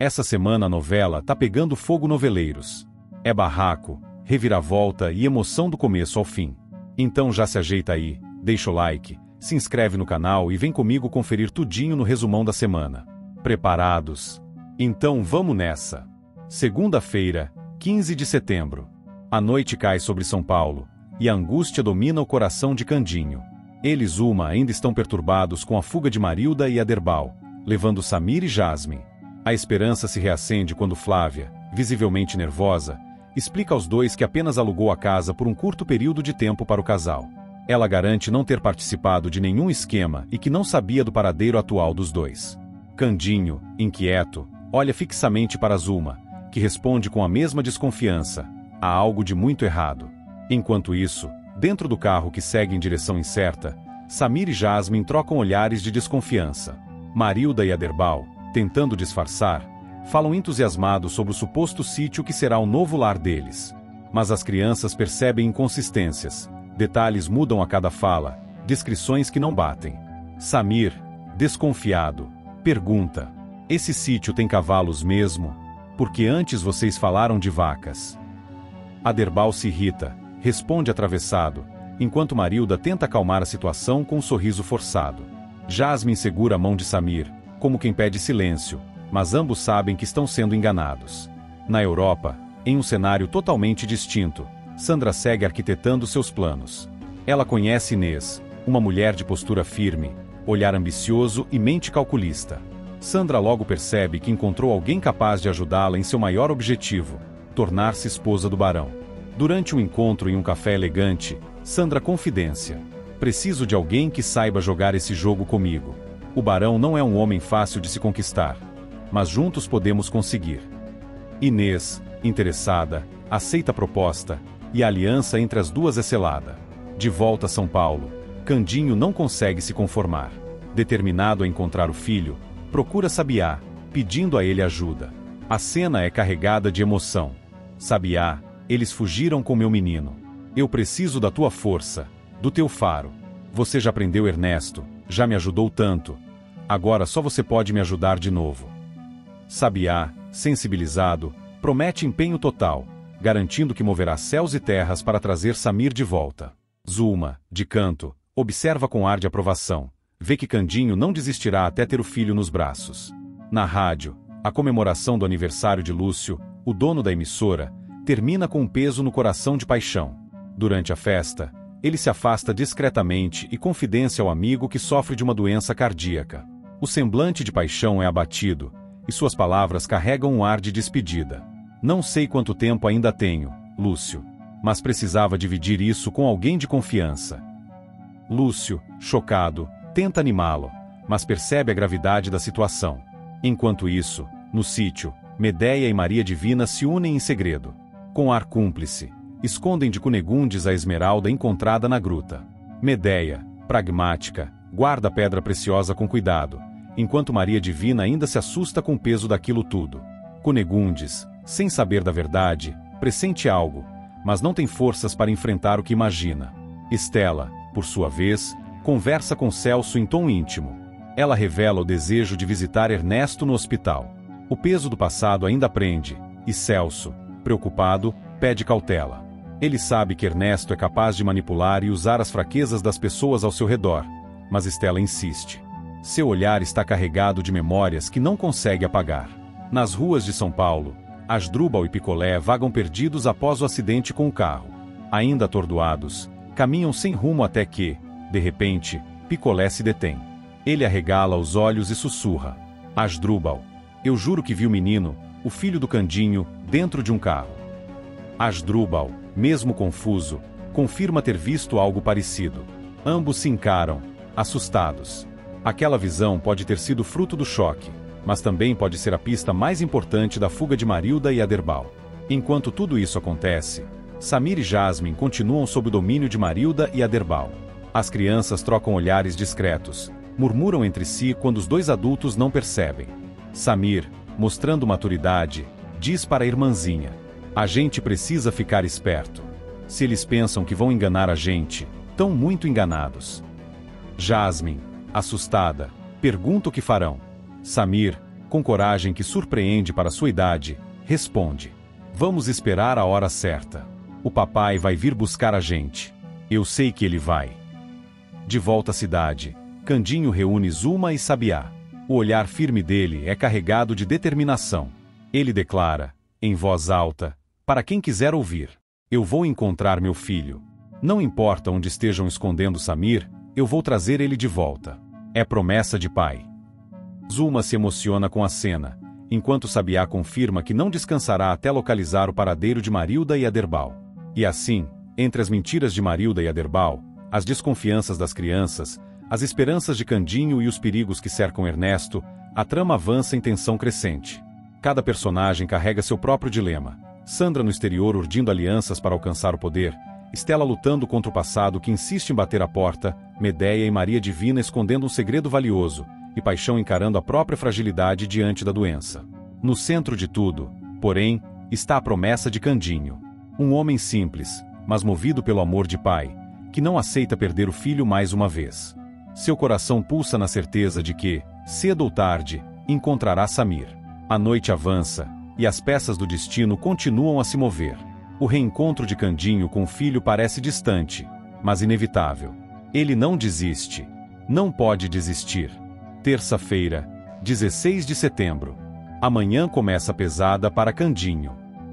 Essa semana a novela tá pegando fogo noveleiros. É barraco, reviravolta e emoção do começo ao fim. Então já se ajeita aí, deixa o like, se inscreve no canal e vem comigo conferir tudinho no resumão da semana. Preparados? Então vamos nessa! Segunda-feira, 15 de setembro. A noite cai sobre São Paulo, e a angústia domina o coração de Candinho. Ele e Zuma ainda estão perturbados com a fuga de Marilda e Aderbal, levando Samir e Jasmine. A esperança se reacende quando Flávia, visivelmente nervosa, explica aos dois que apenas alugou a casa por um curto período de tempo para o casal. Ela garante não ter participado de nenhum esquema e que não sabia do paradeiro atual dos dois. Candinho, inquieto, olha fixamente para Zuma, que responde com a mesma desconfiança: há algo de muito errado. Enquanto isso, dentro do carro que segue em direção incerta, Samir e Jasmine trocam olhares de desconfiança. Marilda e Aderbal, tentando disfarçar, falam entusiasmados sobre o suposto sítio que será o novo lar deles. Mas as crianças percebem inconsistências, detalhes mudam a cada fala, descrições que não batem. Samir, desconfiado, pergunta: esse sítio tem cavalos mesmo? Porque antes vocês falaram de vacas. Aderbal se irrita, responde atravessado, enquanto Marilda tenta acalmar a situação com um sorriso forçado. Jasmine segura a mão de Samir, como quem pede silêncio, mas ambos sabem que estão sendo enganados. Na Europa, em um cenário totalmente distinto, Sandra segue arquitetando seus planos. Ela conhece Inês, uma mulher de postura firme, olhar ambicioso e mente calculista. Sandra logo percebe que encontrou alguém capaz de ajudá-la em seu maior objetivo, tornar-se esposa do barão. Durante um encontro em um café elegante, Sandra confidencia: preciso de alguém que saiba jogar esse jogo comigo. O barão não é um homem fácil de se conquistar, mas juntos podemos conseguir. Inês, interessada, aceita a proposta, e a aliança entre as duas é selada. De volta a São Paulo, Candinho não consegue se conformar. Determinado a encontrar o filho, procura Sabiá, pedindo a ele ajuda. A cena é carregada de emoção. Sabiá, eles fugiram com meu menino. Eu preciso da tua força, do teu faro. Você já prendeu Ernesto, já me ajudou tanto. Agora só você pode me ajudar de novo. Sabiá, sensibilizado, promete empenho total, garantindo que moverá céus e terras para trazer Samir de volta. Zuma, de canto, observa com ar de aprovação. Vê que Candinho não desistirá até ter o filho nos braços. Na rádio, a comemoração do aniversário de Lúcio, o dono da emissora, termina com um peso no coração de paixão. Durante a festa, ele se afasta discretamente e confidencia ao amigo que sofre de uma doença cardíaca. O semblante de paixão é abatido, e suas palavras carregam um ar de despedida. Não sei quanto tempo ainda tenho, Lúcio, mas precisava dividir isso com alguém de confiança. Lúcio, chocado, tenta animá-lo, mas percebe a gravidade da situação. Enquanto isso, no sítio, Medéia e Maria Divina se unem em segredo. Com ar cúmplice, escondem de Cunegundes a esmeralda encontrada na gruta. Medéia, pragmática, guarda a pedra preciosa com cuidado, enquanto Maria Divina ainda se assusta com o peso daquilo tudo. Cunegundes, sem saber da verdade, pressente algo, mas não tem forças para enfrentar o que imagina. Estela, por sua vez, conversa com Celso em tom íntimo. Ela revela o desejo de visitar Ernesto no hospital. O peso do passado ainda prende, e Celso, preocupado, pede cautela. Ele sabe que Ernesto é capaz de manipular e usar as fraquezas das pessoas ao seu redor, mas Estela insiste. Seu olhar está carregado de memórias que não consegue apagar. Nas ruas de São Paulo, Asdrúbal e Picolé vagam perdidos após o acidente com o carro. Ainda atordoados, caminham sem rumo até que, de repente, Picolé se detém. Ele arregala os olhos e sussurra: Asdrúbal, eu juro que vi o menino, o filho do Candinho, dentro de um carro. Asdrúbal, mesmo confuso, confirma ter visto algo parecido. Ambos se encaram, assustados. Aquela visão pode ter sido fruto do choque, mas também pode ser a pista mais importante da fuga de Marilda e Aderbal. Enquanto tudo isso acontece, Samir e Jasmine continuam sob o domínio de Marilda e Aderbal. As crianças trocam olhares discretos, murmuram entre si quando os dois adultos não percebem. Samir, mostrando maturidade, diz para a irmãzinha: a gente precisa ficar esperto. Se eles pensam que vão enganar a gente, tão muito enganados. Jasmine, assustada, pergunta o que farão. Samir, Com coragem que surpreende para sua idade, responde: vamos esperar a hora certa. O papai vai vir buscar a gente. Eu sei que ele vai. De volta à cidade, Candinho reúne Zuma e Sabiá. O olhar firme dele é carregado de determinação. Ele declara, em voz alta, para quem quiser ouvir: eu vou encontrar meu filho. Não importa onde estejam escondendo Samir, eu vou trazer ele de volta. É promessa de pai. Zuma se emociona com a cena, enquanto Sabiá confirma que não descansará até localizar o paradeiro de Marilda e Aderbal. E assim, entre as mentiras de Marilda e Aderbal, as desconfianças das crianças, as esperanças de Candinho e os perigos que cercam Ernesto, a trama avança em tensão crescente. Cada personagem carrega seu próprio dilema. Sandra no exterior urdindo alianças para alcançar o poder, Estela lutando contra o passado que insiste em bater a porta, Medéia e Maria Divina escondendo um segredo valioso, e Paixão encarando a própria fragilidade diante da doença. No centro de tudo, porém, está a promessa de Candinho. Um homem simples, mas movido pelo amor de pai, que não aceita perder o filho mais uma vez. Seu coração pulsa na certeza de que, cedo ou tarde, encontrará Samir. A noite avança, e as peças do destino continuam a se mover. O reencontro de Candinho com o filho parece distante, mas inevitável. Ele não desiste. Não pode desistir. Terça-feira, 16 de setembro. Amanhã começa pesada para Candinho.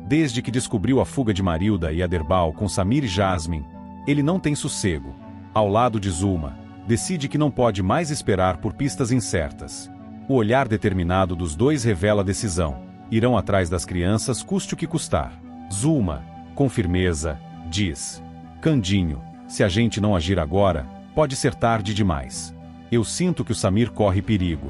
Desde que descobriu a fuga de Marilda e Aderbal com Samir e Jasmine, ele não tem sossego. Ao lado de Zuma, decide que não pode mais esperar por pistas incertas. O olhar determinado dos dois revela a decisão. Irão atrás das crianças custe o que custar. Zuma, com firmeza, diz: Candinho, se a gente não agir agora, pode ser tarde demais. Eu sinto que o Samir corre perigo.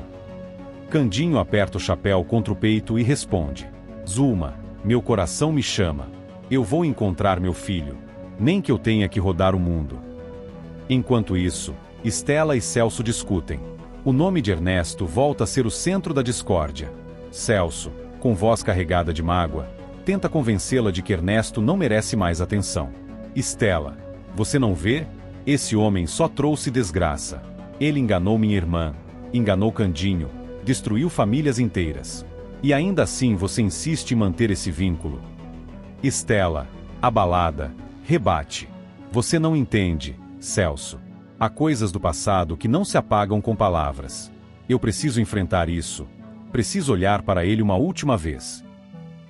Candinho aperta o chapéu contra o peito e responde: Zuma, meu coração me chama. Eu vou encontrar meu filho, nem que eu tenha que rodar o mundo. Enquanto isso, Estela e Celso discutem. O nome de Ernesto volta a ser o centro da discórdia. Celso, com voz carregada de mágoa, tenta convencê-la de que Ernesto não merece mais atenção. Estela, você não vê? Esse homem só trouxe desgraça. Ele enganou minha irmã, enganou Candinho, destruiu famílias inteiras. E ainda assim você insiste em manter esse vínculo. Estela, abalada, rebate. Você não entende, Celso. Há coisas do passado que não se apagam com palavras. Eu preciso enfrentar isso. Preciso olhar para ele uma última vez.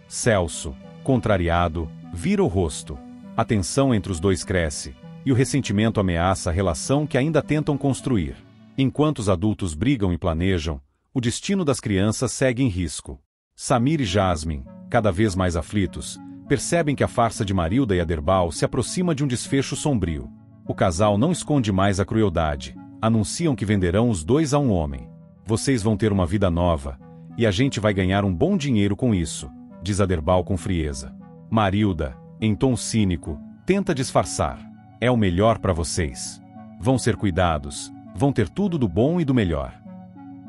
Celso, contrariado, vira o rosto. A tensão entre os dois cresce, e o ressentimento ameaça a relação que ainda tentam construir. Enquanto os adultos brigam e planejam, o destino das crianças segue em risco. Samir e Jasmine, cada vez mais aflitos, percebem que a farsa de Marilda e Aderbal se aproxima de um desfecho sombrio. O casal não esconde mais a crueldade. Anunciam que venderão os dois a um homem. Vocês vão ter uma vida nova, e a gente vai ganhar um bom dinheiro com isso, diz Aderbal com frieza. Marilda, em tom cínico, tenta disfarçar. É o melhor para vocês. Vão ser cuidados, vão ter tudo do bom e do melhor.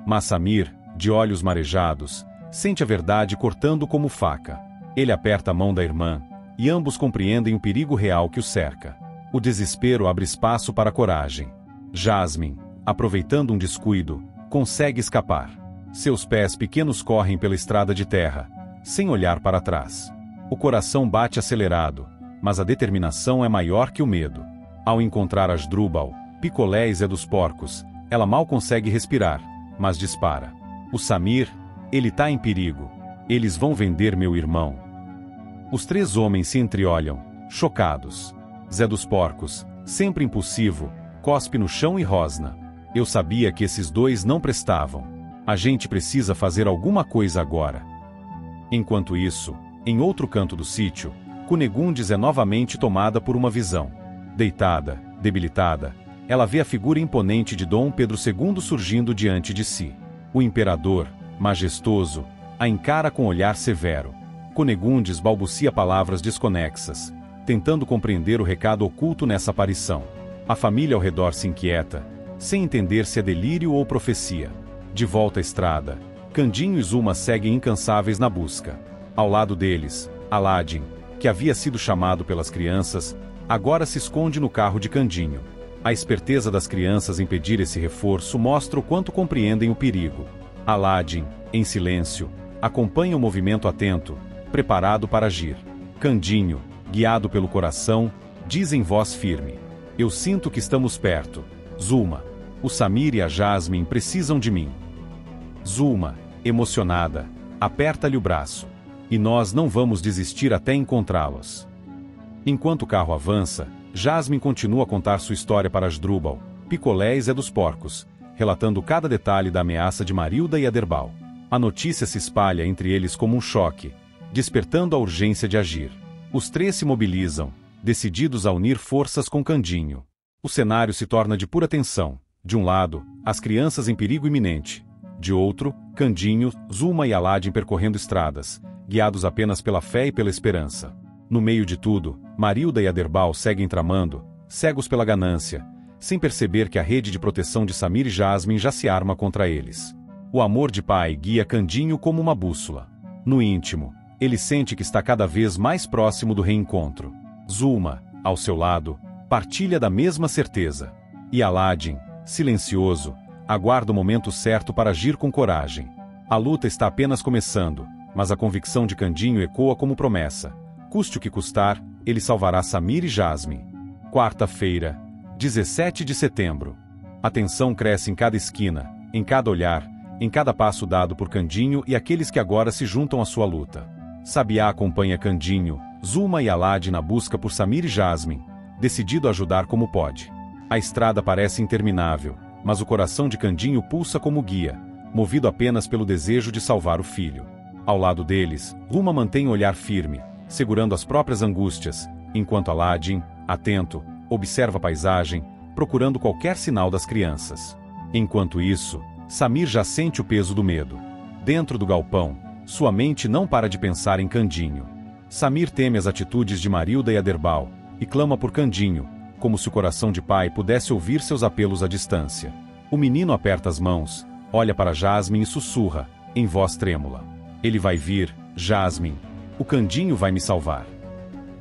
Mas Samir, de olhos marejados, sente a verdade cortando como faca. Ele aperta a mão da irmã, e ambos compreendem o perigo real que o cerca. O desespero abre espaço para a coragem. Jasmine, aproveitando um descuido, consegue escapar. Seus pés pequenos correm pela estrada de terra, sem olhar para trás. O coração bate acelerado, mas a determinação é maior que o medo. Ao encontrar Asdrúbal, Picolé e Zé dos Porcos, ela mal consegue respirar, mas dispara. O Samir, ele tá em perigo. Eles vão vender meu irmão. Os três homens se entreolham, chocados. Zé dos Porcos, sempre impulsivo, cospe no chão e rosna. Eu sabia que esses dois não prestavam. A gente precisa fazer alguma coisa agora. Enquanto isso, em outro canto do sítio, Cunegundes é novamente tomada por uma visão. Deitada, debilitada, ela vê a figura imponente de Dom Pedro II surgindo diante de si. O imperador, majestoso, a encara com olhar severo. Cunegundes balbucia palavras desconexas, tentando compreender o recado oculto nessa aparição. A família ao redor se inquieta, sem entender se é delírio ou profecia. De volta à estrada, Candinho e Zuma seguem incansáveis na busca. Ao lado deles, Aladdin, que havia sido chamado pelas crianças, agora se esconde no carro de Candinho. A esperteza das crianças em pedir esse reforço mostra o quanto compreendem o perigo. Aladdin, Em silêncio, acompanha o movimento atento, preparado para agir. Candinho, guiado pelo coração, diz em voz firme: eu sinto que estamos perto. Zulma, o Samir e a Jasmine precisam de mim. Zulma, emocionada, aperta-lhe o braço. E nós não vamos desistir até encontrá-los. Enquanto o carro avança, Jasmine continua a contar sua história para Asdrubal, picolé e Zé dos Porcos, relatando cada detalhe da ameaça de Marilda e Aderbal. A notícia se espalha entre eles como um choque, despertando a urgência de agir. Os três se mobilizam, decididos a unir forças com Candinho. O cenário se torna de pura tensão. De um lado, as crianças em perigo iminente. De outro, Candinho, Zulma e Aladdin percorrendo estradas, guiados apenas pela fé e pela esperança. No meio de tudo, Marilda e Aderbal seguem tramando, cegos pela ganância, sem perceber que a rede de proteção de Samir e Jasmine já se arma contra eles. O amor de pai guia Candinho como uma bússola. No íntimo, ele sente que está cada vez mais próximo do reencontro. Zulma, ao seu lado, partilha da mesma certeza. E Aladdin, silencioso, aguarda o momento certo para agir com coragem. A luta está apenas começando, mas a convicção de Candinho ecoa como promessa. Custe o que custar, ele salvará Samir e Jasmine. Quarta-feira, 17 de setembro. A tensão cresce em cada esquina, em cada olhar, em cada passo dado por Candinho e aqueles que agora se juntam à sua luta. Sabiá acompanha Candinho, Zulma e Aladdin na busca por Samir e Jasmine, decidido a ajudar como pode. A estrada parece interminável, mas o coração de Candinho pulsa como guia, movido apenas pelo desejo de salvar o filho. Ao lado deles, Ruma mantém o olhar firme, segurando as próprias angústias, enquanto Aladdin, atento, observa a paisagem, procurando qualquer sinal das crianças. Enquanto isso, Samir já sente o peso do medo. Dentro do galpão, sua mente não para de pensar em Candinho. Samir teme as atitudes de Marilda e Aderbal, e clama por Candinho, como se o coração de pai pudesse ouvir seus apelos à distância. O menino aperta as mãos, olha para Jasmine e sussurra, em voz trêmula: ele vai vir, Jasmine. O Candinho vai me salvar.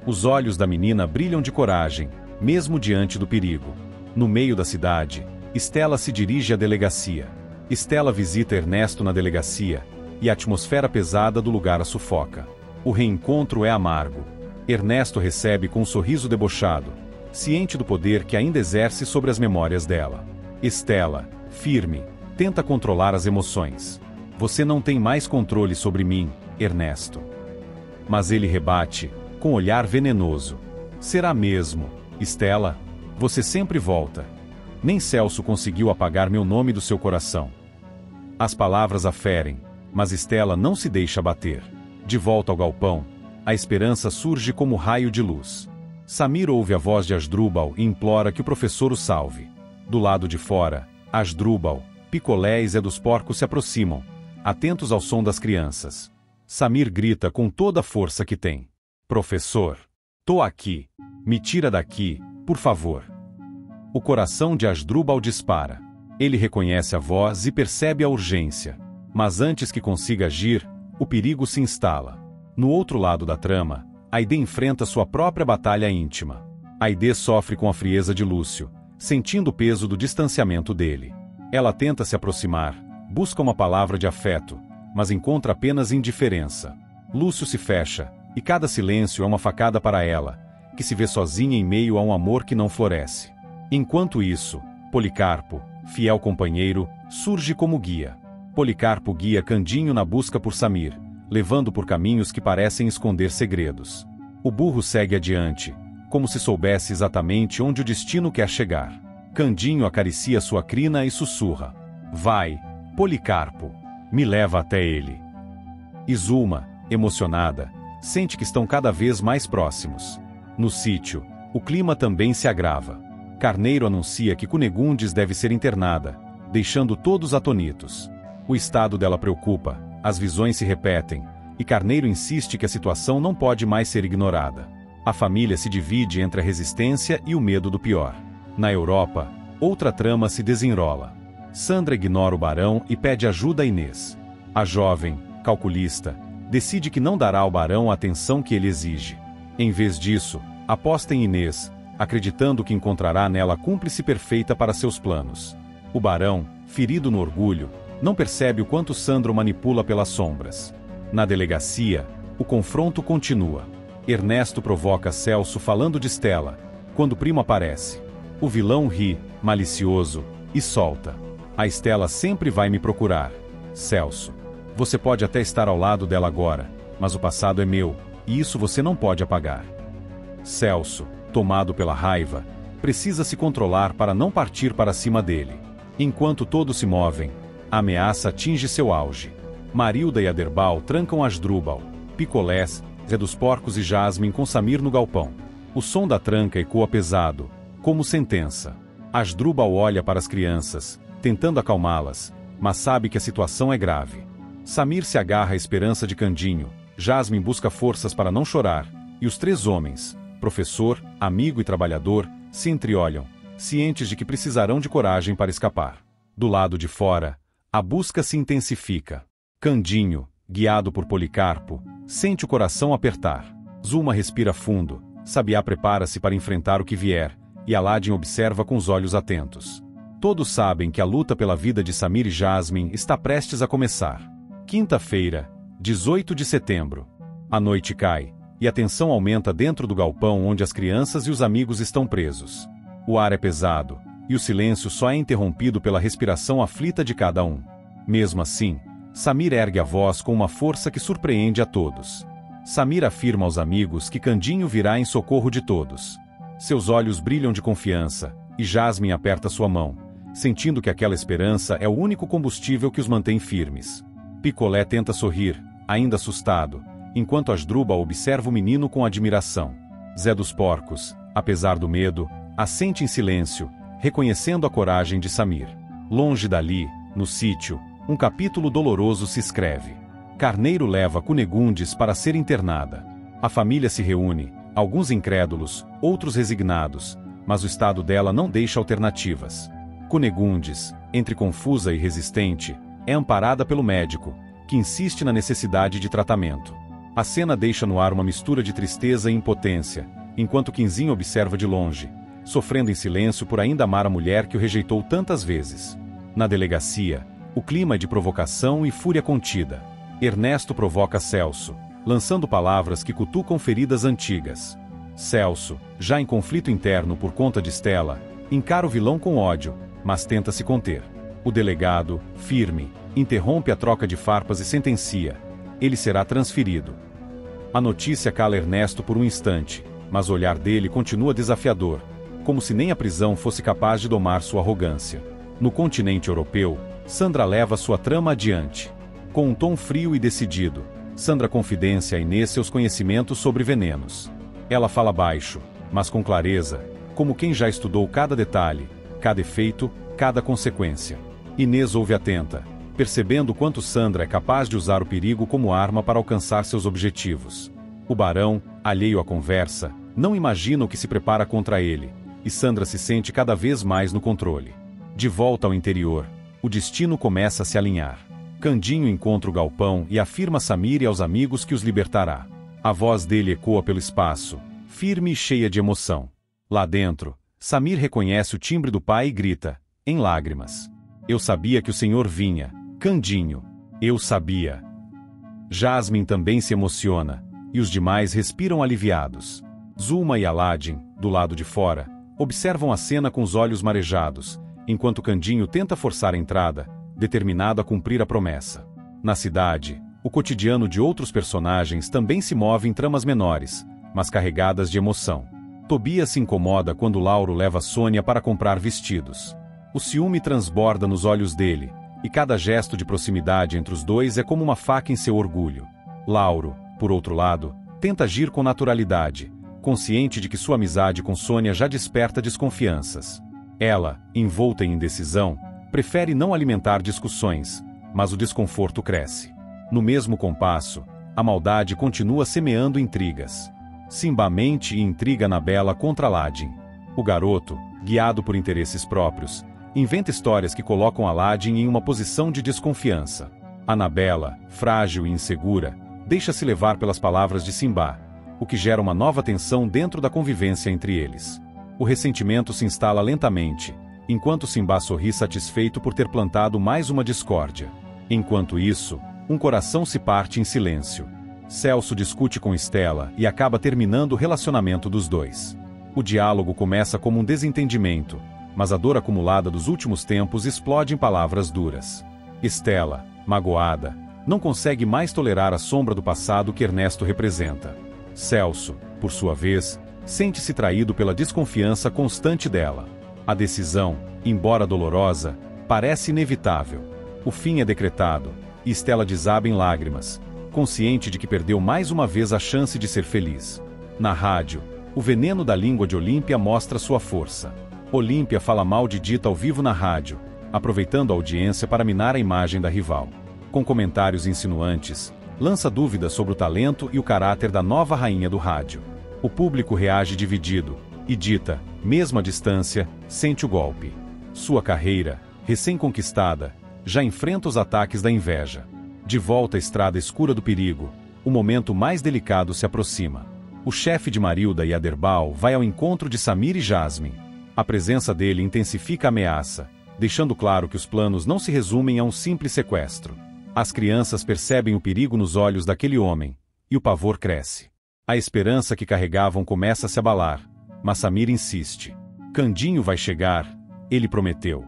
Os olhos da menina brilham de coragem, mesmo diante do perigo. No meio da cidade, Estela se dirige à delegacia. Estela visita Ernesto na delegacia, e a atmosfera pesada do lugar a sufoca. O reencontro é amargo. Ernesto recebe com um sorriso debochado, ciente do poder que ainda exerce sobre as memórias dela. Estela, firme, tenta controlar as emoções. Você não tem mais controle sobre mim, Ernesto. Mas ele rebate, com olhar venenoso. Será mesmo, Estela? Você sempre volta. Nem Celso conseguiu apagar meu nome do seu coração. As palavras a ferem, mas Estela não se deixa abater. De volta ao galpão, a esperança surge como raio de luz. Samir ouve a voz de Asdrubal e implora que o professor o salve. Do lado de fora, Asdrubal, Picolé e Zé dos Porcos se aproximam, atentos ao som das crianças. Samir grita com toda a força que tem: professor, tô aqui. Me tira daqui, por favor. O coração de Asdrubal dispara. Ele reconhece a voz e percebe a urgência. Mas antes que consiga agir, o perigo se instala. No outro lado da trama, Aide enfrenta sua própria batalha íntima. Aide sofre com a frieza de Lúcio, sentindo o peso do distanciamento dele. Ela tenta se aproximar, busca uma palavra de afeto, mas encontra apenas indiferença. Lúcio se fecha, e cada silêncio é uma facada para ela, que se vê sozinha em meio a um amor que não floresce. Enquanto isso, Policarpo, fiel companheiro, surge como guia. Policarpo guia Candinho na busca por Samir, levando por caminhos que parecem esconder segredos. O burro segue adiante, como se soubesse exatamente onde o destino quer chegar. Candinho acaricia sua crina e sussurra: vai, Policarpo, me leva até ele. E Zulma, emocionada, sente que estão cada vez mais próximos. No sítio, o clima também se agrava. Carneiro anuncia que Cunegundes deve ser internada, deixando todos atonitos. O estado dela preocupa, as visões se repetem, e Carneiro insiste que a situação não pode mais ser ignorada. A família se divide entre a resistência e o medo do pior. Na Europa, outra trama se desenrola. Sandra ignora o barão e pede ajuda a Inês. A jovem, calculista, decide que não dará ao barão a atenção que ele exige. Em vez disso, aposta em Inês, acreditando que encontrará nela a cúmplice perfeita para seus planos. O barão, ferido no orgulho, Não percebe o quanto Sandro manipula pelas sombras. Na delegacia, o confronto continua. Ernesto provoca Celso falando de Stella, quando o primo aparece. O vilão ri, malicioso, e solta. A Stella sempre vai me procurar. Celso. Você pode até estar ao lado dela agora, mas o passado é meu, e isso você não pode apagar. Celso, tomado pela raiva, precisa se controlar para não partir para cima dele. Enquanto todos se movem, a ameaça atinge seu auge. Marilda e Aderbal trancam Asdrúbal, Picolés, Zé dos Porcos e Jasmine com Samir no galpão. O som da tranca ecoa pesado, como sentença. Asdrúbal olha para as crianças, tentando acalmá-las, mas sabe que a situação é grave. Samir se agarra à esperança de Candinho, Jasmine busca forças para não chorar, e os três homens, professor, amigo e trabalhador, se entreolham, cientes de que precisarão de coragem para escapar. Do lado de fora, a busca se intensifica. Candinho, guiado por Policarpo, sente o coração apertar. Zulma respira fundo, Sabiá prepara-se para enfrentar o que vier, e Aladdin observa com os olhos atentos. Todos sabem que a luta pela vida de Samir e Jasmine está prestes a começar. Quinta-feira, 18 de setembro. A noite cai, e a tensão aumenta dentro do galpão onde as crianças e os amigos estão presos. O ar é pesado, e o silêncio só é interrompido pela respiração aflita de cada um. Mesmo assim, Samir ergue a voz com uma força que surpreende a todos. Samir afirma aos amigos que Candinho virá em socorro de todos. Seus olhos brilham de confiança, e Jasmine aperta sua mão, sentindo que aquela esperança é o único combustível que os mantém firmes. Picolé tenta sorrir, ainda assustado, enquanto Asdrúbal observa o menino com admiração. Zé dos Porcos, apesar do medo, assente em silêncio, reconhecendo a coragem de Samir. Longe dali, no sítio, um capítulo doloroso se escreve. Carneiro leva Cunegundes para ser internada. A família se reúne, alguns incrédulos, outros resignados, mas o estado dela não deixa alternativas. Cunegundes, entre confusa e resistente, é amparada pelo médico, que insiste na necessidade de tratamento. A cena deixa no ar uma mistura de tristeza e impotência, enquanto Quinzinho observa de longe, sofrendo em silêncio por ainda amar a mulher que o rejeitou tantas vezes. Na delegacia, o clima é de provocação e fúria contida. Ernesto provoca Celso, lançando palavras que cutucam feridas antigas. Celso, já em conflito interno por conta de Stella, encara o vilão com ódio, mas tenta se conter. O delegado, firme, interrompe a troca de farpas e sentencia: ele será transferido. A notícia cala Ernesto por um instante, mas o olhar dele continua desafiador, como se nem a prisão fosse capaz de domar sua arrogância. No continente europeu, Sandra leva sua trama adiante. Com um tom frio e decidido, Sandra confidencia a Inês seus conhecimentos sobre venenos. Ela fala baixo, mas com clareza, como quem já estudou cada detalhe, cada efeito, cada consequência. Inês ouve atenta, percebendo quanto Sandra é capaz de usar o perigo como arma para alcançar seus objetivos. O barão, alheio à conversa, não imagina o que se prepara contra ele, e Sandra se sente cada vez mais no controle. De volta ao interior, o destino começa a se alinhar. Candinho encontra o galpão e afirma a Samir e aos amigos que os libertará. A voz dele ecoa pelo espaço, firme e cheia de emoção. Lá dentro, Samir reconhece o timbre do pai e grita, em lágrimas: eu sabia que o senhor vinha, Candinho. Eu sabia. Jasmine também se emociona, e os demais respiram aliviados. Zulma e Aladdin, do lado de fora, observam a cena com os olhos marejados, enquanto Candinho tenta forçar a entrada, determinado a cumprir a promessa. Na cidade, o cotidiano de outros personagens também se move em tramas menores, mas carregadas de emoção. Tobias se incomoda quando Lauro leva Sônia para comprar vestidos. O ciúme transborda nos olhos dele, e cada gesto de proximidade entre os dois é como uma faca em seu orgulho. Lauro, por outro lado, tenta agir com naturalidade, consciente de que sua amizade com Sônia já desperta desconfianças. Ela, envolta em indecisão, prefere não alimentar discussões, mas o desconforto cresce. No mesmo compasso, a maldade continua semeando intrigas. Simba mente e intriga Anabela contra Aladdin. O garoto, guiado por interesses próprios, inventa histórias que colocam Aladdin em uma posição de desconfiança. Anabela, frágil e insegura, deixa-se levar pelas palavras de Simba, o que gera uma nova tensão dentro da convivência entre eles. O ressentimento se instala lentamente, enquanto Simbá sorri satisfeito por ter plantado mais uma discórdia. Enquanto isso, um coração se parte em silêncio. Celso discute com Estela e acaba terminando o relacionamento dos dois. O diálogo começa como um desentendimento, mas a dor acumulada dos últimos tempos explode em palavras duras. Estela, magoada, não consegue mais tolerar a sombra do passado que Ernesto representa. Celso, por sua vez, sente-se traído pela desconfiança constante dela. A decisão, embora dolorosa, parece inevitável. O fim é decretado, e Estela desaba em lágrimas, consciente de que perdeu mais uma vez a chance de ser feliz. Na rádio, o veneno da língua de Olímpia mostra sua força. Olímpia fala mal de Dita ao vivo na rádio, aproveitando a audiência para minar a imagem da rival. Com comentários insinuantes, lança dúvidas sobre o talento e o caráter da nova rainha do rádio. O público reage dividido, e Dita, mesmo à distância, sente o golpe. Sua carreira, recém-conquistada, já enfrenta os ataques da inveja. De volta à estrada escura do perigo, o momento mais delicado se aproxima. O chefe de Marilda e Aderbal vai ao encontro de Samir e Jasmine. A presença dele intensifica a ameaça, deixando claro que os planos não se resumem a um simples sequestro. As crianças percebem o perigo nos olhos daquele homem, e o pavor cresce. A esperança que carregavam começa a se abalar, mas Samir insiste. Candinho vai chegar, ele prometeu.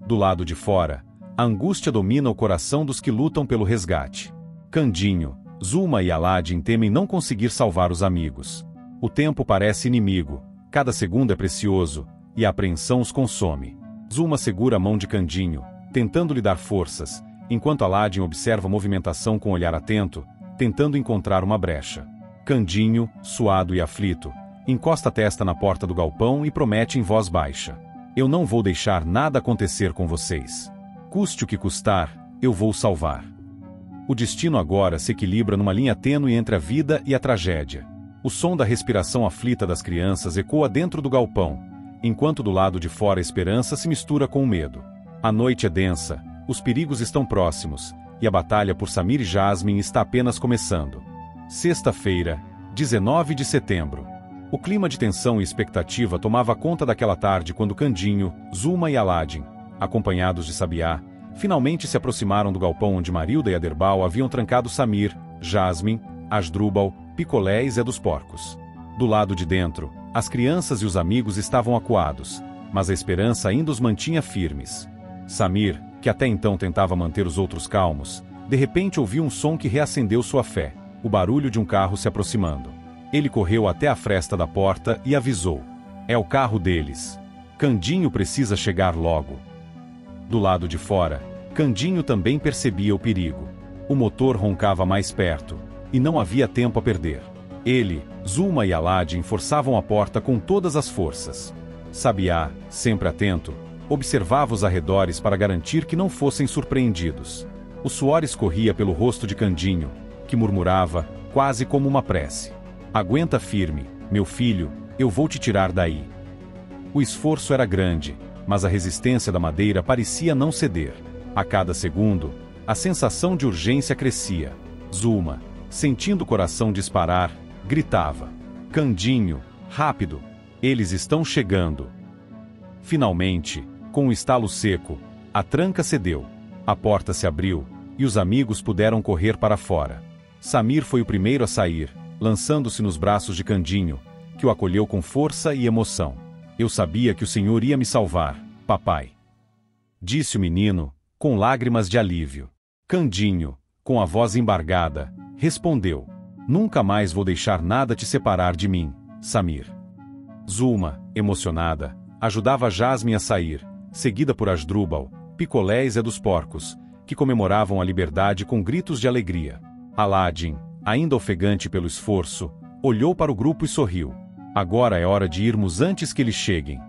Do lado de fora, a angústia domina o coração dos que lutam pelo resgate. Candinho, Zulma e Aladdin temem não conseguir salvar os amigos. O tempo parece inimigo, cada segundo é precioso, e a apreensão os consome. Zulma segura a mão de Candinho, tentando lhe dar forças, enquanto Aladdin observa a movimentação com olhar atento, tentando encontrar uma brecha. Candinho, suado e aflito, encosta a testa na porta do galpão e promete em voz baixa: eu não vou deixar nada acontecer com vocês. Custe o que custar, eu vou salvar. O destino agora se equilibra numa linha tênue entre a vida e a tragédia. O som da respiração aflita das crianças ecoa dentro do galpão, enquanto do lado de fora a esperança se mistura com o medo. A noite é densa, os perigos estão próximos, e a batalha por Samir e Jasmine está apenas começando. Sexta-feira, 19 de setembro. O clima de tensão e expectativa tomava conta daquela tarde quando Candinho, Zulma e Aladdin, acompanhados de Sabiá, finalmente se aproximaram do galpão onde Marilda e Aderbal haviam trancado Samir, Jasmine, Asdrúbal, Picolé e Zé dos Porcos. Do lado de dentro, as crianças e os amigos estavam acuados, mas a esperança ainda os mantinha firmes. Samir, que até então tentava manter os outros calmos, de repente ouviu um som que reacendeu sua fé, o barulho de um carro se aproximando. Ele correu até a fresta da porta e avisou: é o carro deles. Candinho precisa chegar logo. Do lado de fora, Candinho também percebia o perigo. O motor roncava mais perto, e não havia tempo a perder. Ele, Zulma e Aladdin forçavam a porta com todas as forças. Sabiá, sempre atento, observava os arredores para garantir que não fossem surpreendidos. O suor escorria pelo rosto de Candinho, que murmurava, quase como uma prece: aguenta firme, meu filho, eu vou te tirar daí. O esforço era grande, mas a resistência da madeira parecia não ceder. A cada segundo, a sensação de urgência crescia. Zulma, sentindo o coração disparar, gritava: Candinho, rápido! Eles estão chegando! Finalmente, com um estalo seco, a tranca cedeu. A porta se abriu, e os amigos puderam correr para fora. Samir foi o primeiro a sair, lançando-se nos braços de Candinho, que o acolheu com força e emoção. Eu sabia que o Senhor ia me salvar, papai, disse o menino, com lágrimas de alívio. Candinho, com a voz embargada, respondeu: nunca mais vou deixar nada te separar de mim, Samir. Zulma, emocionada, ajudava Jasmine a sair, seguida por Asdrúbal, Picolé e Zé dos Porcos, que comemoravam a liberdade com gritos de alegria. Aladdin, ainda ofegante pelo esforço, olhou para o grupo e sorriu. Agora é hora de irmos antes que eles cheguem.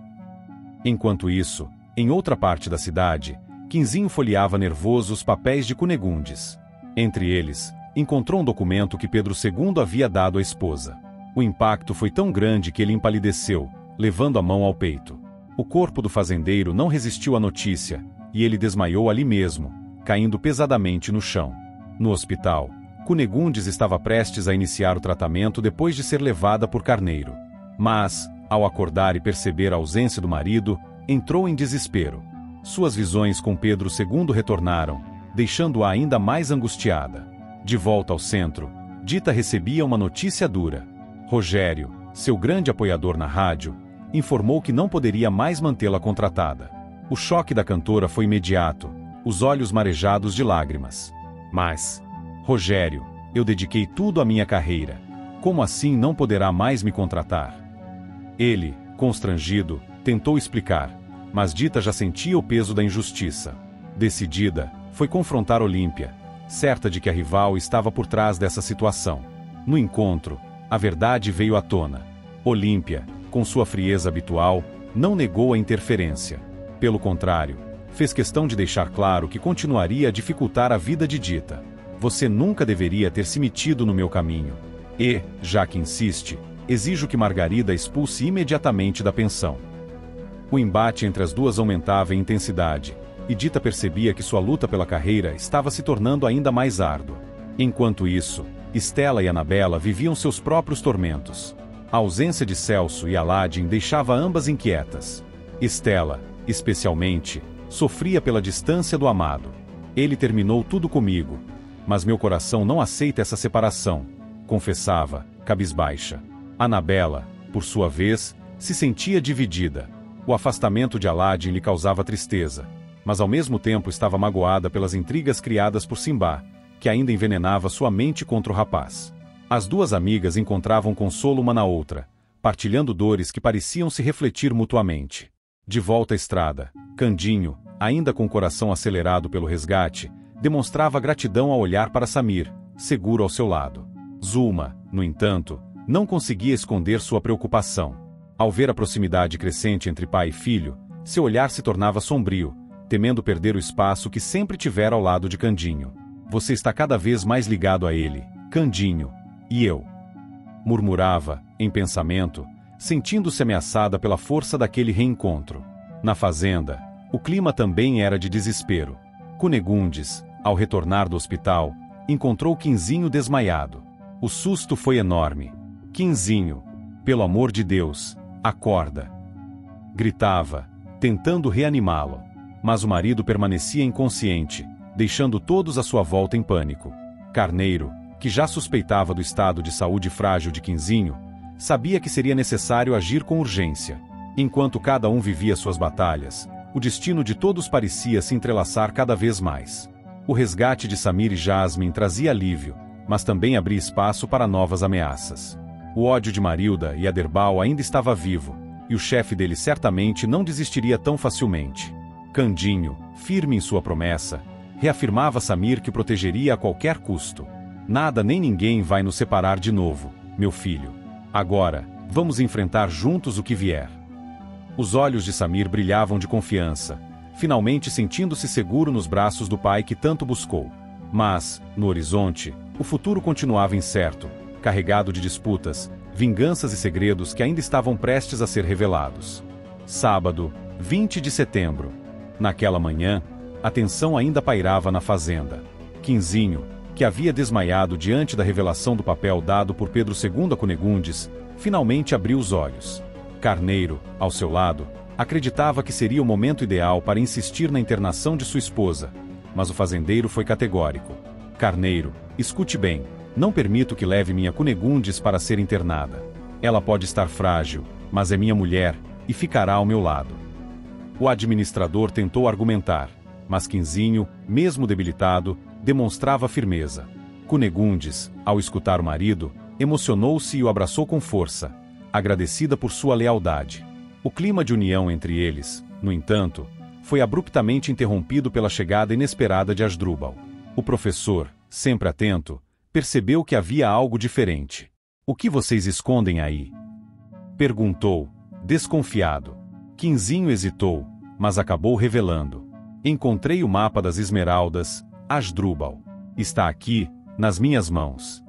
Enquanto isso, em outra parte da cidade, Quinzinho folheava nervoso os papéis de Cunegundes. Entre eles, encontrou um documento que Pedro II havia dado à esposa. O impacto foi tão grande que ele empalideceu, levando a mão ao peito. O corpo do fazendeiro não resistiu à notícia, e ele desmaiou ali mesmo, caindo pesadamente no chão. No hospital, Cunegundes estava prestes a iniciar o tratamento depois de ser levada por Carneiro. Mas, ao acordar e perceber a ausência do marido, entrou em desespero. Suas visões com Pedro II retornaram, deixando-a ainda mais angustiada. De volta ao centro, Dita recebia uma notícia dura. Rogério, seu grande apoiador na rádio, informou que não poderia mais mantê-la contratada. O choque da cantora foi imediato, os olhos marejados de lágrimas. Mas, Rogério, eu dediquei tudo à minha carreira. Como assim não poderá mais me contratar? Ele, constrangido, tentou explicar, mas Dita já sentia o peso da injustiça. Decidida, foi confrontar Olímpia, certa de que a rival estava por trás dessa situação. No encontro, a verdade veio à tona. Olímpia, com sua frieza habitual, não negou a interferência. Pelo contrário, fez questão de deixar claro que continuaria a dificultar a vida de Dita. Você nunca deveria ter se metido no meu caminho. E, já que insiste, exijo que Margarida expulse imediatamente da pensão. O embate entre as duas aumentava em intensidade, e Dita percebia que sua luta pela carreira estava se tornando ainda mais árdua. Enquanto isso, Estela e Anabela viviam seus próprios tormentos. A ausência de Celso e Aladin deixava ambas inquietas. Estela, especialmente, sofria pela distância do amado. Ele terminou tudo comigo, mas meu coração não aceita essa separação, confessava, cabisbaixa. Anabela, por sua vez, se sentia dividida. O afastamento de Aladin lhe causava tristeza, mas ao mesmo tempo estava magoada pelas intrigas criadas por Simbá, que ainda envenenava sua mente contra o rapaz. As duas amigas encontravam consolo uma na outra, partilhando dores que pareciam se refletir mutuamente. De volta à estrada, Candinho, ainda com o coração acelerado pelo resgate, demonstrava gratidão ao olhar para Samir, seguro ao seu lado. Zulma, no entanto, não conseguia esconder sua preocupação. Ao ver a proximidade crescente entre pai e filho, seu olhar se tornava sombrio, temendo perder o espaço que sempre tivera ao lado de Candinho. Você está cada vez mais ligado a ele, Candinho, e eu. Murmurava, em pensamento, sentindo-se ameaçada pela força daquele reencontro. Na fazenda, o clima também era de desespero. Cunegundes, ao retornar do hospital, encontrou Quinzinho desmaiado. O susto foi enorme. Quinzinho, pelo amor de Deus, acorda! Gritava, tentando reanimá-lo. Mas o marido permanecia inconsciente, deixando todos à sua volta em pânico. Carneiro, que já suspeitava do estado de saúde frágil de Quinzinho, sabia que seria necessário agir com urgência. Enquanto cada um vivia suas batalhas, o destino de todos parecia se entrelaçar cada vez mais. O resgate de Samir e Jasmine trazia alívio, mas também abria espaço para novas ameaças. O ódio de Marilda e Aderbal ainda estava vivo, e o chefe dele certamente não desistiria tão facilmente. Candinho, firme em sua promessa, reafirmava a Samir que o protegeria a qualquer custo. Nada nem ninguém vai nos separar de novo, meu filho. Agora, vamos enfrentar juntos o que vier. Os olhos de Samir brilhavam de confiança, finalmente sentindo-se seguro nos braços do pai que tanto buscou. Mas, no horizonte, o futuro continuava incerto, carregado de disputas, vinganças e segredos que ainda estavam prestes a ser revelados. Sábado, 20 de setembro. Naquela manhã, a tensão ainda pairava na fazenda. Quinzinho, que havia desmaiado diante da revelação do papel dado por Pedro II a Cunegundes, finalmente abriu os olhos. Carneiro, ao seu lado, acreditava que seria o momento ideal para insistir na internação de sua esposa, mas o fazendeiro foi categórico. Carneiro, escute bem, não permito que leve minha Cunegundes para ser internada. Ela pode estar frágil, mas é minha mulher, e ficará ao meu lado. O administrador tentou argumentar, mas Quinzinho, mesmo debilitado, demonstrava firmeza. Cunegundes, ao escutar o marido, emocionou-se e o abraçou com força, agradecida por sua lealdade. O clima de união entre eles, no entanto, foi abruptamente interrompido pela chegada inesperada de Asdrúbal. O professor, sempre atento, percebeu que havia algo diferente. "O que vocês escondem aí?" perguntou, desconfiado. Quinzinho hesitou, mas acabou revelando. "Encontrei o mapa das Esmeraldas, Asdrúbal. Está aqui, nas minhas mãos."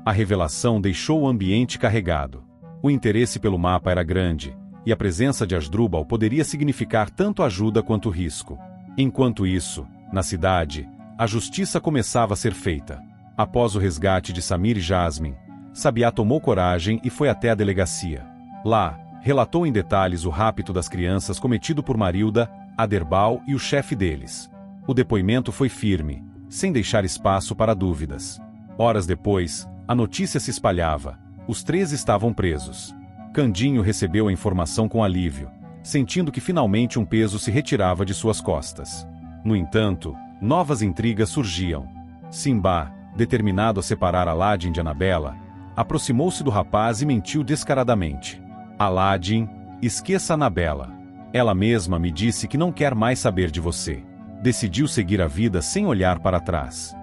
A revelação deixou o ambiente carregado. O interesse pelo mapa era grande, e a presença de Asdrúbal poderia significar tanto ajuda quanto risco. Enquanto isso, na cidade, a justiça começava a ser feita. Após o resgate de Samir e Jasmine, Sabiá tomou coragem e foi até a delegacia. Lá, Relatou em detalhes o rapto das crianças cometido por Marilda, Aderbal e o chefe deles. O depoimento foi firme, sem deixar espaço para dúvidas. Horas depois, a notícia se espalhava. Os 3 estavam presos. Candinho recebeu a informação com alívio, sentindo que finalmente um peso se retirava de suas costas. No entanto, novas intrigas surgiam. Simba, determinado a separar Aladdin de Annabela, aproximou-se do rapaz e mentiu descaradamente. Aladdin, esqueça Annabela. Ela mesma me disse que não quer mais saber de você. Decidiu seguir a vida sem olhar para trás.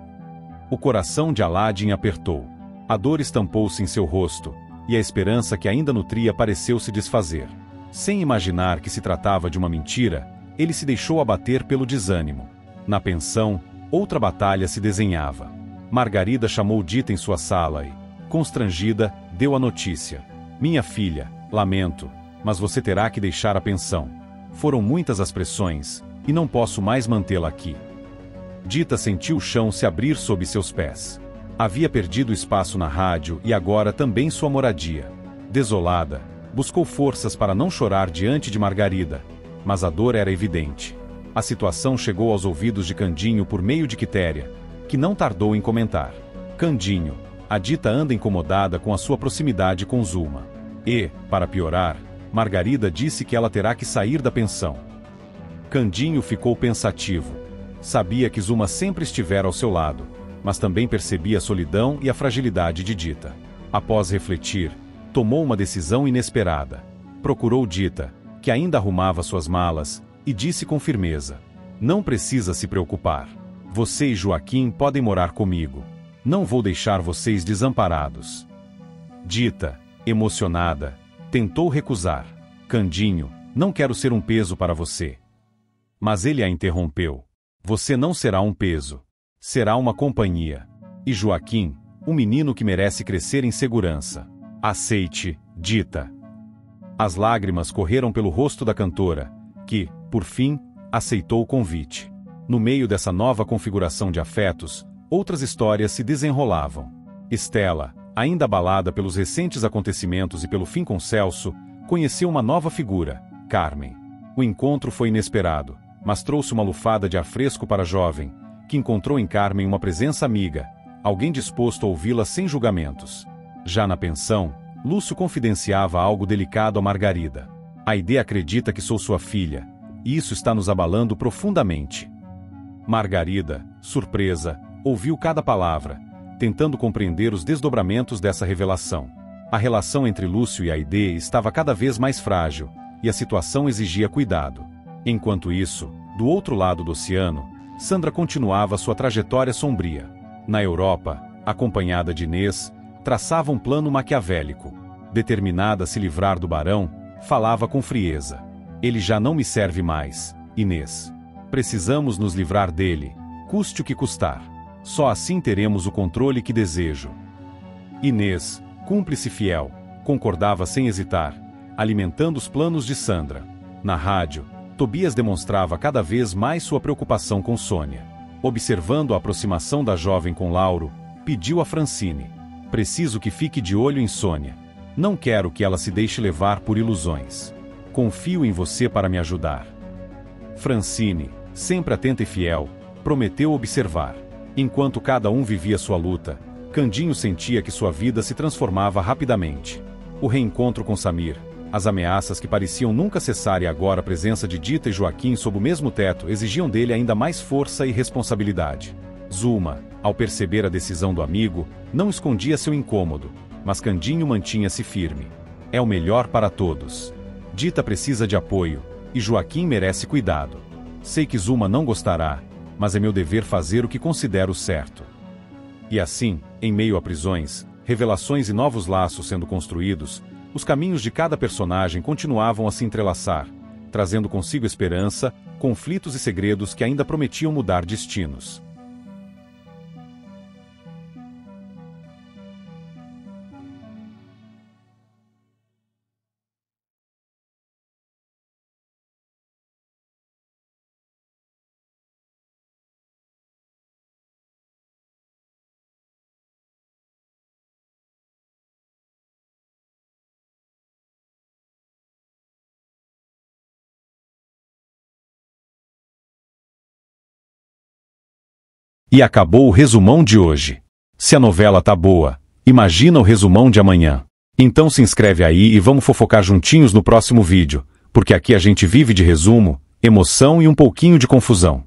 O coração de Aladdin apertou. A dor estampou-se em seu rosto, e a esperança que ainda nutria pareceu se desfazer. Sem imaginar que se tratava de uma mentira, ele se deixou abater pelo desânimo. Na pensão, outra batalha se desenhava. Margarida chamou Dita em sua sala e, constrangida, deu a notícia. Minha filha, lamento, mas você terá que deixar a pensão. Foram muitas as pressões, e não posso mais mantê-la aqui. Dita sentiu o chão se abrir sob seus pés. Havia perdido espaço na rádio e agora também sua moradia. Desolada, buscou forças para não chorar diante de Margarida, mas a dor era evidente. A situação chegou aos ouvidos de Candinho por meio de Quitéria, que não tardou em comentar. Candinho, a Dita anda incomodada com a sua proximidade com Zulma. E, para piorar, Margarida disse que ela terá que sair da pensão. Candinho ficou pensativo. Sabia que Zulma sempre estivera ao seu lado, mas também percebia a solidão e a fragilidade de Dita. Após refletir, tomou uma decisão inesperada. Procurou Dita, que ainda arrumava suas malas, e disse com firmeza: não precisa se preocupar. Você e Joaquim podem morar comigo. Não vou deixar vocês desamparados. Dita, emocionada, tentou recusar. Candinho, não quero ser um peso para você. Mas ele a interrompeu. Você não será um peso. Será uma companhia. E Joaquim, um menino que merece crescer em segurança. Aceite, Dita. As lágrimas correram pelo rosto da cantora, que, por fim, aceitou o convite. No meio dessa nova configuração de afetos, outras histórias se desenrolavam. Estela, ainda abalada pelos recentes acontecimentos e pelo fim com Celso, conheceu uma nova figura, Carmen. O encontro foi inesperado, mas trouxe uma lufada de ar fresco para a jovem, que encontrou em Carmen uma presença amiga, alguém disposto a ouvi-la sem julgamentos. Já na pensão, Lúcio confidenciava algo delicado a Margarida. Aide acredita que sou sua filha, e isso está nos abalando profundamente. Margarida, surpresa, ouviu cada palavra, tentando compreender os desdobramentos dessa revelação. A relação entre Lúcio e Aide estava cada vez mais frágil, e a situação exigia cuidado. Enquanto isso, do outro lado do oceano, Sandra continuava sua trajetória sombria. Na Europa, acompanhada de Inês, traçava um plano maquiavélico. Determinada a se livrar do barão, falava com frieza. Ele já não me serve mais, Inês. Precisamos nos livrar dele, custe o que custar. Só assim teremos o controle que desejo. Inês, cúmplice fiel, concordava sem hesitar, alimentando os planos de Sandra. Na rádio, Tobias demonstrava cada vez mais sua preocupação com Sônia. Observando a aproximação da jovem com Lauro, pediu a Francine: preciso que fique de olho em Sônia. Não quero que ela se deixe levar por ilusões. Confio em você para me ajudar. Francine, sempre atenta e fiel, prometeu observar. Enquanto cada um vivia sua luta, Candinho sentia que sua vida se transformava rapidamente. O reencontro com Samir, as ameaças que pareciam nunca cessar e agora a presença de Dita e Joaquim sob o mesmo teto exigiam dele ainda mais força e responsabilidade. Zulma, ao perceber a decisão do amigo, não escondia seu incômodo, mas Candinho mantinha-se firme. É o melhor para todos. Dita precisa de apoio, e Joaquim merece cuidado. Sei que Zulma não gostará, mas é meu dever fazer o que considero certo. E assim, em meio a prisões, revelações e novos laços sendo construídos, os caminhos de cada personagem continuavam a se entrelaçar, trazendo consigo esperança, conflitos e segredos que ainda prometiam mudar destinos. E acabou o resumão de hoje. Se a novela tá boa, imagina o resumão de amanhã. Então se inscreve aí e vamos fofocar juntinhos no próximo vídeo, porque aqui a gente vive de resumo, emoção e um pouquinho de confusão.